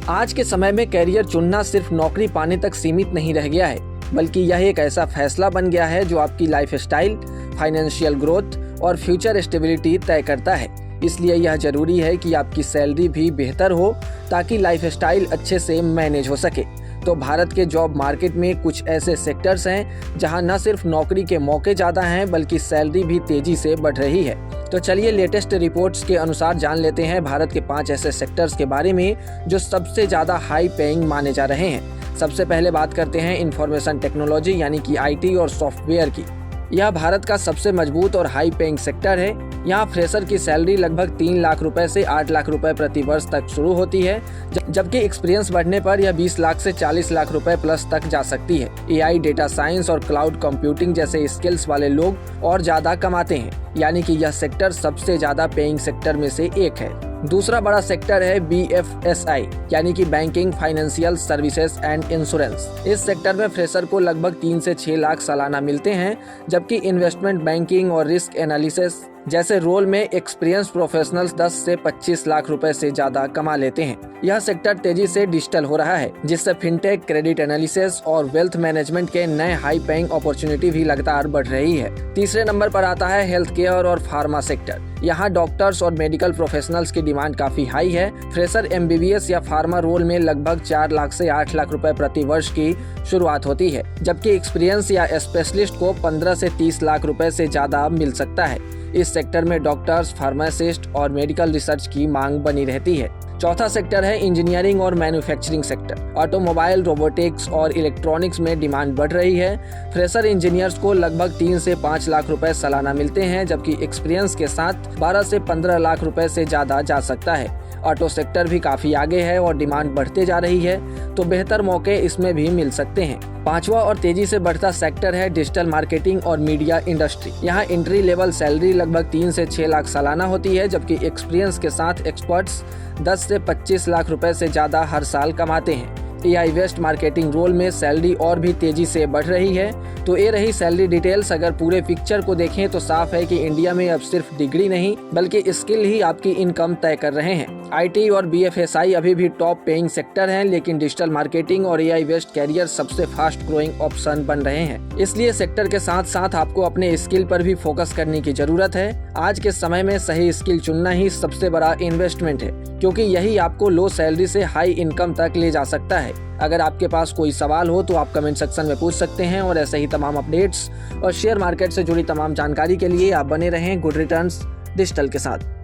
आज के समय में कैरियर चुनना सिर्फ नौकरी पाने तक सीमित नहीं रह गया है, बल्कि यह एक ऐसा फैसला बन गया है जो आपकी लाइफ स्टाइल, फाइनेंशियल ग्रोथ और फ्यूचर स्टेबिलिटी तय करता है। इसलिए यह जरूरी है कि आपकी सैलरी भी बेहतर हो ताकि लाइफ स्टाइल अच्छे से मैनेज हो सके। तो भारत के जॉब मार्केट में कुछ ऐसे सेक्टर्स हैं जहां न सिर्फ नौकरी के मौके ज़्यादा हैं बल्कि सैलरी भी तेज़ी से बढ़ रही है। तो चलिए लेटेस्ट रिपोर्ट्स के अनुसार जान लेते हैं भारत के 5 ऐसे सेक्टर्स के बारे में जो सबसे ज़्यादा हाई पेइंग माने जा रहे हैं। सबसे पहले बात करते हैं इंफॉर्मेशन टेक्नोलॉजी यानी कि IT और सॉफ्टवेयर की। यह भारत का सबसे मजबूत और हाई पेइंग सेक्टर है। यहाँ फ्रेशर की सैलरी लगभग 3 लाख रुपए से 8 लाख रुपए प्रति वर्ष तक शुरू होती है, जबकि एक्सपीरियंस बढ़ने पर यह 20 लाख से 40 लाख रुपए प्लस तक जा सकती है। AI, डेटा साइंस और क्लाउड कंप्यूटिंग जैसे स्किल्स वाले लोग और ज्यादा कमाते हैं, यानी कि यह सेक्टर सबसे ज्यादा पेइंग सेक्टर में से एक है। दूसरा बड़ा सेक्टर है BFSI यानी कि banking, financial services and insurance. इस सेक्टर में फ्रेशर को लगभग 3 से 6 लाख सालाना मिलते हैं, जबकि इन्वेस्टमेंट बैंकिंग और रिस्क एनालिसिस जैसे रोल में एक्सपीरियंस प्रोफेशनल्स 10 से 25 लाख रुपए से ज्यादा कमा लेते हैं। यह सेक्टर तेजी से डिजिटल हो रहा है, जिससे फिनटेक, क्रेडिट एनालिसिस और वेल्थ मैनेजमेंट के नए हाई पेइंग अपॉर्चुनिटी भी लगातार बढ़ रही है। तीसरे नंबर पर आता है हेल्थ केयर और फार्मा सेक्टर। यहाँ डॉक्टर्स और मेडिकल प्रोफेशनल्स की डिमांड काफी हाई है। फ्रेशर MBBS या फार्मा रोल में लगभग 4 लाख से 8 लाख रुपए प्रति वर्ष की शुरुआत होती है, जबकि एक्सपीरियंस या स्पेशलिस्ट को 15 से 30 लाख रुपए से ज्यादा मिल सकता है। इस सेक्टर में डॉक्टर्स, फार्मासिस्ट और मेडिकल रिसर्च की मांग बनी रहती है। चौथा सेक्टर है इंजीनियरिंग और मैन्युफैक्चरिंग सेक्टर। ऑटोमोबाइल, रोबोटिक्स और इलेक्ट्रॉनिक्स में डिमांड बढ़ रही है। फ्रेशर इंजीनियर्स को लगभग 3 से 5 लाख रुपए सालाना मिलते हैं, जबकि एक्सपीरियंस के साथ 12 से 15 लाख रुपए से ज्यादा जा सकता है। ऑटो सेक्टर भी काफी आगे है और डिमांड बढ़ते जा रही है, तो बेहतर मौके इसमें भी मिल सकते हैं। पांचवा और तेजी से बढ़ता सेक्टर है डिजिटल मार्केटिंग और मीडिया इंडस्ट्री। यहाँ एंट्री लेवल सैलरी लगभग 3 से 6 लाख सालाना होती है, जबकि एक्सपीरियंस के साथ एक्सपर्ट्स 10 से 25 लाख रुपए से ज्यादा हर साल कमाते हैं। AI वेस्ट मार्केटिंग रोल में सैलरी और भी तेजी से बढ़ रही है। तो ये रही सैलरी डिटेल्स। अगर पूरे पिक्चर को देखें तो साफ है कि इंडिया में अब सिर्फ डिग्री नहीं बल्कि स्किल ही आपकी इनकम तय कर रहे हैं। IT और BFSI अभी भी टॉप पेइंग सेक्टर हैं, लेकिन डिजिटल मार्केटिंग और AI वेस्ट कैरियर सबसे फास्ट ग्रोइंग ऑप्शन बन रहे हैं। इसलिए सेक्टर के साथ साथ आपको अपने स्किल पर भी फोकस करने की जरूरत है। आज के समय में सही स्किल चुनना ही सबसे बड़ा इन्वेस्टमेंट है, क्योंकि यही आपको लो सैलरी से हाई इनकम तक ले जा सकता है। अगर आपके पास कोई सवाल हो तो आप कमेंट सेक्शन में पूछ सकते हैं, और ऐसे ही तमाम अपडेट्स और शेयर मार्केट से जुड़ी तमाम जानकारी के लिए आप बने रहें गुड रिटर्न्स डिजिटल के साथ।